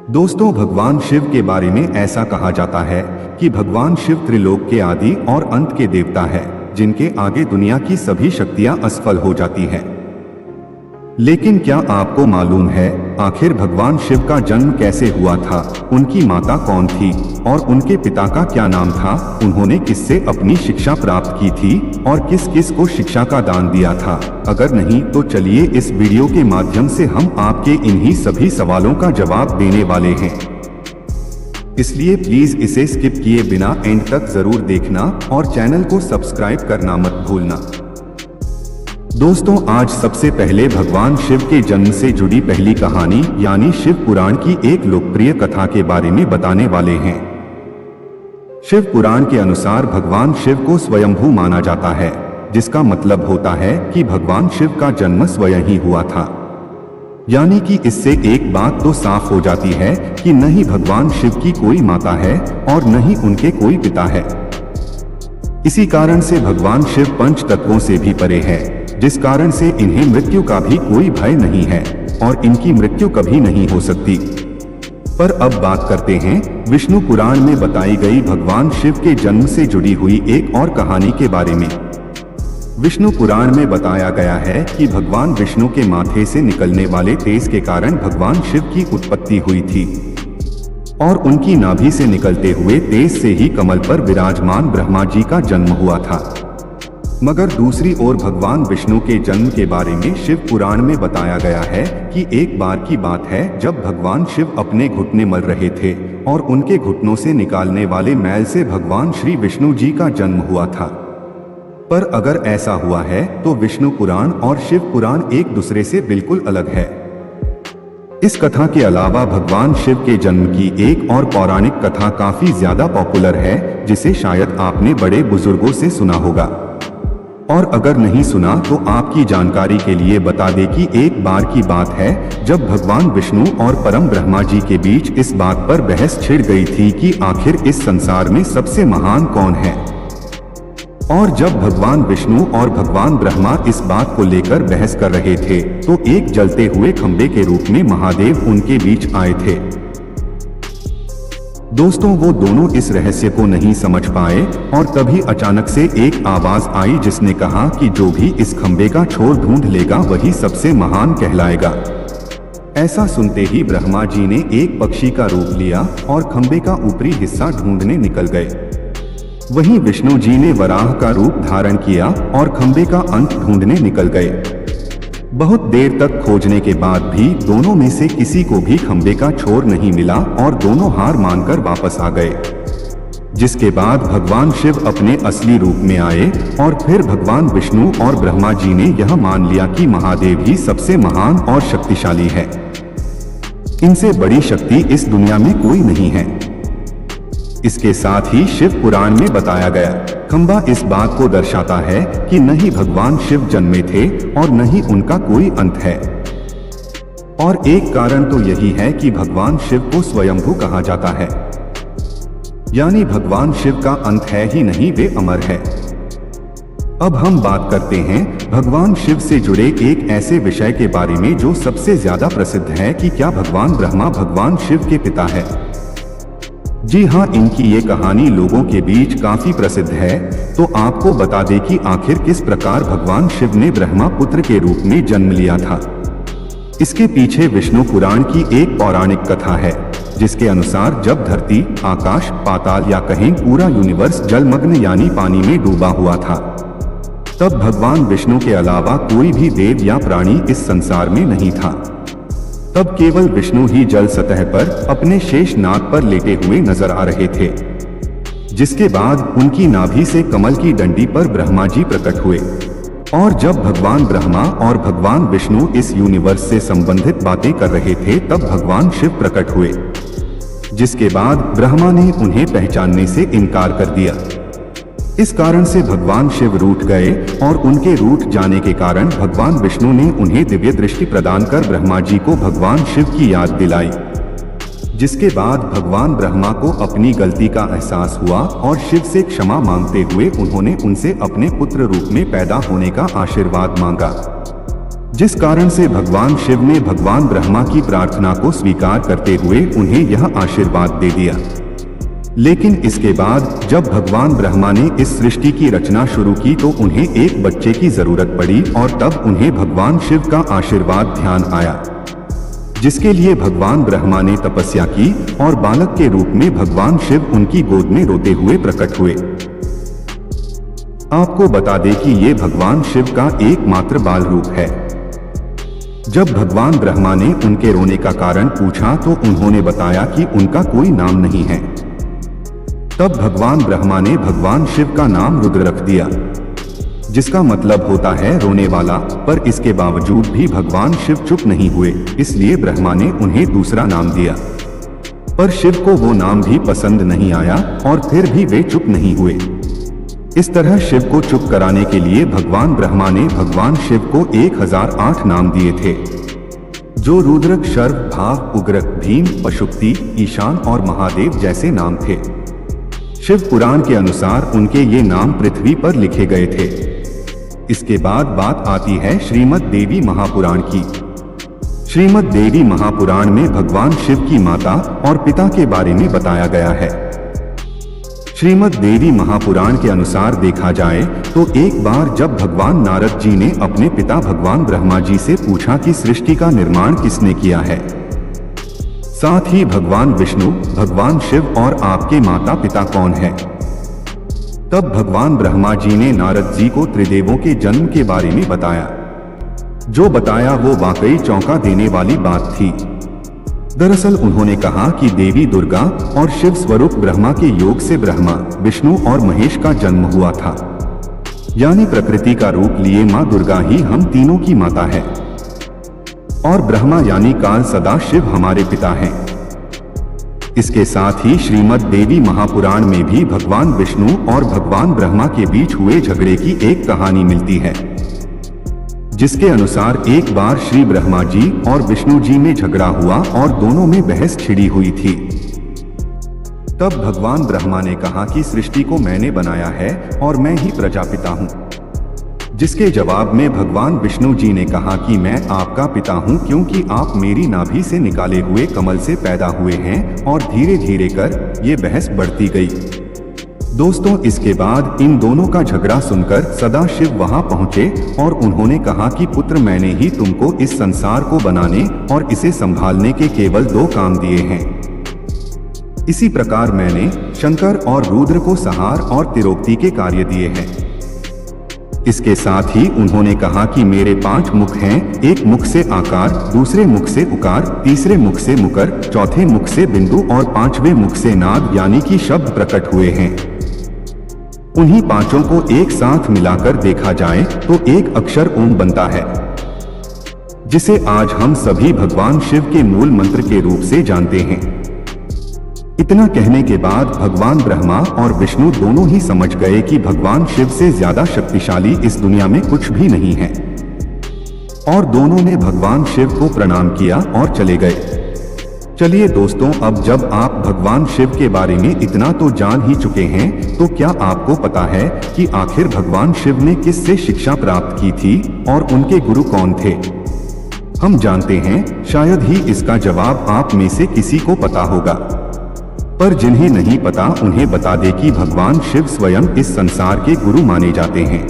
दोस्तों, भगवान शिव के बारे में ऐसा कहा जाता है कि भगवान शिव त्रिलोक के आदि और अंत के देवता है, जिनके आगे दुनिया की सभी शक्तियां असफल हो जाती हैं। लेकिन क्या आपको मालूम है आखिर भगवान शिव का जन्म कैसे हुआ था, उनकी माता कौन थी और उनके पिता का क्या नाम था, उन्होंने किससे अपनी शिक्षा प्राप्त की थी और किस किस को शिक्षा का दान दिया था? अगर नहीं तो चलिए इस वीडियो के माध्यम से हम आपके इन्हीं सभी सवालों का जवाब देने वाले हैं। इसलिए प्लीज इसे स्किप किए बिना एंड तक जरूर देखना और चैनल को सब्सक्राइब करना मत भूलना। दोस्तों, आज सबसे पहले भगवान शिव के जन्म से जुड़ी पहली कहानी यानी शिव पुराण की एक लोकप्रिय कथा के बारे में बताने वाले हैं। शिव पुराण के अनुसार भगवान शिव को स्वयंभू माना जाता है, जिसका मतलब होता है कि भगवान शिव का जन्म स्वयं ही हुआ था। यानी कि इससे एक बात तो साफ हो जाती है कि न ही भगवान शिव की कोई माता है और न ही उनके कोई पिता है। इसी कारण से भगवान शिव पंच तत्वों से भी परे है, जिस कारण से इन्हें मृत्यु का भी कोई भय नहीं है और इनकी मृत्यु कभी नहीं हो सकती। पर अब बात करते हैं विष्णु पुराण में बताई गई भगवान शिव के जन्म से जुड़ी हुई एक और कहानी के बारे में। विष्णु पुराण में बताया गया है कि भगवान विष्णु के माथे से निकलने वाले तेज के कारण भगवान शिव की उत्पत्ति हुई थी और उनकी नाभि से निकलते हुए तेज से ही कमल पर विराजमान ब्रह्मा जी का जन्म हुआ था। मगर दूसरी ओर भगवान विष्णु के जन्म के बारे में शिव पुराण में बताया गया है कि एक बार की बात है जब भगवान शिव अपने घुटने मल रहे थे और उनके घुटनों से निकालने वाले मैल से भगवान श्री विष्णु जी का जन्म हुआ था। पर अगर ऐसा हुआ है तो विष्णु पुराण और शिव पुराण एक दूसरे से बिल्कुल अलग है। इस कथा के अलावा भगवान शिव के जन्म की एक और पौराणिक कथा काफी ज्यादा पॉपुलर है, जिसे शायद आपने बड़े बुजुर्गों से सुना होगा। और अगर नहीं सुना तो आपकी जानकारी के लिए बता दें कि एक बार की बात है जब भगवान विष्णु और परम ब्रह्मा जी के बीच इस बात पर बहस छिड़ गई थी कि आखिर इस संसार में सबसे महान कौन है। और जब भगवान विष्णु और भगवान ब्रह्मा इस बात को लेकर बहस कर रहे थे तो एक जलते हुए खंबे के रूप में महादेव उनके बीच आए थे। दोस्तों, वो दोनों इस रहस्य को नहीं समझ पाए और तभी अचानक से एक आवाज आई जिसने कहा कि जो भी इस खंबे का छोर ढूंढ लेगा वही सबसे महान कहलाएगा। ऐसा सुनते ही ब्रह्मा जी ने एक पक्षी का रूप लिया और खंबे का ऊपरी हिस्सा ढूंढने निकल गए। वहीं विष्णु जी ने वराह का रूप धारण किया और खंबे का अंत ढूंढने निकल गए। बहुत देर तक खोजने के बाद भी दोनों में से किसी को भी खंबे का छोर नहीं मिला और दोनों हार मानकर वापस आ गए। जिसके बाद भगवान शिव अपने असली रूप में आए और फिर भगवान विष्णु और ब्रह्मा जी ने यह मान लिया कि महादेव ही सबसे महान और शक्तिशाली है। इनसे बड़ी शक्ति इस दुनिया में कोई नहीं है। इसके साथ ही शिव पुराण में बताया गया खंबा इस बात को दर्शाता है कि न ही भगवान शिव जन्मे थे और न ही उनका कोई अंत है। और एक कारण तो यही है कि भगवान शिव को स्वयंभू कहा जाता है, यानी भगवान शिव का अंत है ही नहीं, वे अमर है। अब हम बात करते हैं भगवान शिव से जुड़े एक ऐसे विषय के बारे में जो सबसे ज्यादा प्रसिद्ध है कि क्या भगवान ब्रह्मा भगवान शिव के पिता है। जी हाँ, इनकी ये कहानी लोगों के बीच काफी प्रसिद्ध है। तो आपको बता दें कि आखिर किस प्रकार भगवान शिव ने ब्रह्मा पुत्र के रूप में जन्म लिया था। इसके पीछे विष्णु पुराण की एक पौराणिक कथा है, जिसके अनुसार जब धरती, आकाश, पाताल या कहें पूरा यूनिवर्स जलमग्न यानी पानी में डूबा हुआ था, तब भगवान विष्णु के अलावा कोई भी देव या प्राणी इस संसार में नहीं था। तब केवल विष्णु ही जल सतह पर अपने शेष नाग पर लेटे हुए नजर आ रहे थे। जिसके बाद उनकी नाभि से कमल की डंडी पर ब्रह्मा जी प्रकट हुए और जब भगवान ब्रह्मा और भगवान विष्णु इस यूनिवर्स से संबंधित बातें कर रहे थे तब भगवान शिव प्रकट हुए। जिसके बाद ब्रह्मा ने उन्हें पहचानने से इनकार कर दिया। इस कारण से भगवान शिव रूठ गए और उनके रूठ जाने के कारण भगवान विष्णु ने उन्हें दिव्य दृष्टि प्रदान कर ब्रह्मा जी को भगवान शिव की याद दिलाई। जिसके बाद भगवान ब्रह्मा को अपनी गलती का एहसास हुआ और शिव से क्षमा मांगते हुए उन्होंने उनसे अपने पुत्र रूप में पैदा होने का आशीर्वाद मांगा। जिस कारण से भगवान शिव ने भगवान ब्रह्मा की प्रार्थना को स्वीकार करते हुए उन्हें यह आशीर्वाद दे दिया। लेकिन इसके बाद जब भगवान ब्रह्मा ने इस सृष्टि की रचना शुरू की तो उन्हें एक बच्चे की जरूरत पड़ी और तब उन्हें भगवान शिव का आशीर्वाद ध्यान आया, जिसके लिए भगवान ब्रह्मा ने तपस्या की और बालक के रूप में भगवान शिव उनकी गोद में रोते हुए प्रकट हुए। आपको बता दें कि ये भगवान शिव का एकमात्र बाल रूप है। जब भगवान ब्रह्मा ने उनके रोने का कारण पूछा तो उन्होंने बताया कि उनका कोई नाम नहीं है। तब भगवान ब्रह्मा ने भगवान शिव का नाम रुद्र रख दिया, जिसका मतलब होता है रोने वाला। पर इसके बावजूद भी भगवान शिव चुप नहीं हुए, इसलिए ब्रह्मा ने उन्हें दूसरा नाम दिया। पर शिव को वो नाम भी पसंद नहीं आया और फिर भी वे चुप नहीं हुए। इस तरह शिव को चुप कराने के लिए भगवान ब्रह्मा ने भगवान शिव को 1008 नाम दिए थे, जो रुद्र, शर्व, भाव, उग्र, भीम, पशुपति, ईशान और महादेव जैसे नाम थे। शिव पुराण के अनुसार उनके ये नाम पृथ्वी पर लिखे गए थे। इसके बाद बात आती है श्रीमद् देवी महापुराण की। श्रीमद् देवी महापुराण में भगवान शिव की माता और पिता के बारे में बताया गया है। श्रीमद् देवी महापुराण के अनुसार देखा जाए तो एक बार जब भगवान नारद जी ने अपने पिता भगवान ब्रह्मा जी से पूछा कि सृष्टि का निर्माण किसने किया है, साथ ही भगवान विष्णु, भगवान शिव और आपके माता पिता कौन है, तब भगवान ब्रह्मा जी ने नारद जी को त्रिदेवों के जन्म के बारे में बताया। जो बताया वो वाकई चौंका देने वाली बात थी। दरअसल उन्होंने कहा कि देवी दुर्गा और शिव स्वरूप ब्रह्मा के योग से ब्रह्मा, विष्णु और महेश का जन्म हुआ था। यानी प्रकृति का रूप लिए माँ दुर्गा ही हम तीनों की माता है और ब्रह्मा यानी काल सदा शिव हमारे पिता हैं। इसके साथ ही श्रीमद् देवी महापुराण में भी भगवान विष्णु और भगवान ब्रह्मा के बीच हुए झगड़े की एक कहानी मिलती है, जिसके अनुसार एक बार श्री ब्रह्मा जी और विष्णु जी में झगड़ा हुआ और दोनों में बहस छिड़ी हुई थी। तब भगवान ब्रह्मा ने कहा कि सृष्टि को मैंने बनाया है और मैं ही प्रजापिता हूँ, जिसके जवाब में भगवान विष्णु जी ने कहा कि मैं आपका पिता हूँ क्योंकि आप मेरी नाभि से निकाले हुए कमल से पैदा हुए हैं। और धीरे धीरे कर ये बहस बढ़ती गई। दोस्तों, इसके बाद इन दोनों का झगड़ा सुनकर सदाशिव वहां पहुंचे और उन्होंने कहा कि पुत्र, मैंने ही तुमको इस संसार को बनाने और इसे संभालने के केवल 2 काम दिए हैं। इसी प्रकार मैंने शंकर और रुद्र को संहार और तिरोक्ति के कार्य दिए हैं। इसके साथ ही उन्होंने कहा कि मेरे 5 मुख हैं, एक मुख से आकार, दूसरे मुख से उकार, तीसरे मुख से मुकर, चौथे मुख से बिंदु और 5वें मुख से नाद यानी कि शब्द प्रकट हुए हैं। उन्हीं 5 को एक साथ मिलाकर देखा जाए तो एक अक्षर ओम बनता है, जिसे आज हम सभी भगवान शिव के मूल मंत्र के रूप से जानते हैं। इतना कहने के बाद भगवान ब्रह्मा और विष्णु दोनों ही समझ गए कि भगवान शिव से ज्यादा शक्तिशाली इस दुनिया में कुछ भी नहीं है, और दोनों ने भगवान शिव को प्रणाम किया और चले गए। चलिए दोस्तों, अब जब आप भगवान शिव के बारे में इतना तो जान ही चुके हैं, तो क्या आपको पता है कि आखिर भगवान शिव ने किससे शिक्षा प्राप्त की थी और उनके गुरु कौन थे? हम जानते हैं, शायद ही इसका जवाब आप में से किसी को पता होगा, पर जिन्हें नहीं पता उन्हें बता दे कि भगवान शिव स्वयं इस संसार के गुरु माने जाते हैं,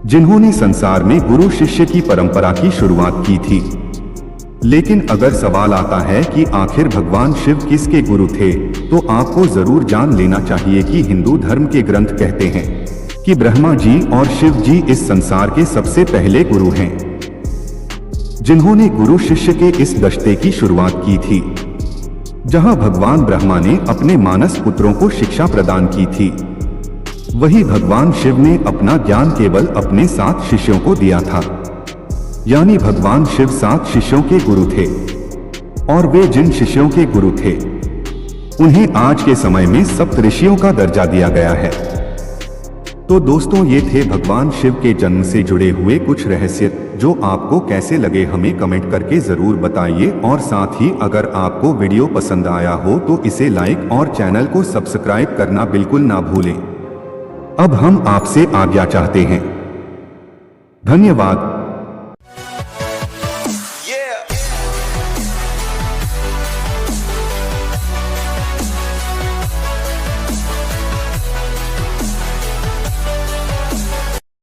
जिन्होंने संसार में गुरु शिष्य की परंपरा की शुरुआत की थी। लेकिन अगर सवाल आता है कि आखिर भगवान शिव किसके गुरु थे, तो आपको जरूर जान लेना चाहिए कि हिंदू धर्म के ग्रंथ कहते हैं कि ब्रह्मा जी और शिव जी इस संसार के सबसे पहले गुरु हैं, जिन्होंने गुरु शिष्य के इस दश्ते की शुरुआत की थी, जहां भगवान ब्रह्मा ने अपने मानस पुत्रों को शिक्षा प्रदान की थी, वही भगवान शिव ने अपना ज्ञान केवल अपने 7 शिष्यों को दिया था। यानी भगवान शिव 7 शिष्यों के गुरु थे, और वे जिन शिष्यों के गुरु थे उन्हें आज के समय में सप्तऋषियों का दर्जा दिया गया है। तो दोस्तों, ये थे भगवान शिव के जन्म से जुड़े हुए कुछ रहस्य, जो आपको कैसे लगे हमें कमेंट करके जरूर बताइए। और साथ ही अगर आपको वीडियो पसंद आया हो तो इसे लाइक और चैनल को सब्सक्राइब करना बिल्कुल ना भूलें। अब हम आपसे आज्ञा चाहते हैं। धन्यवाद।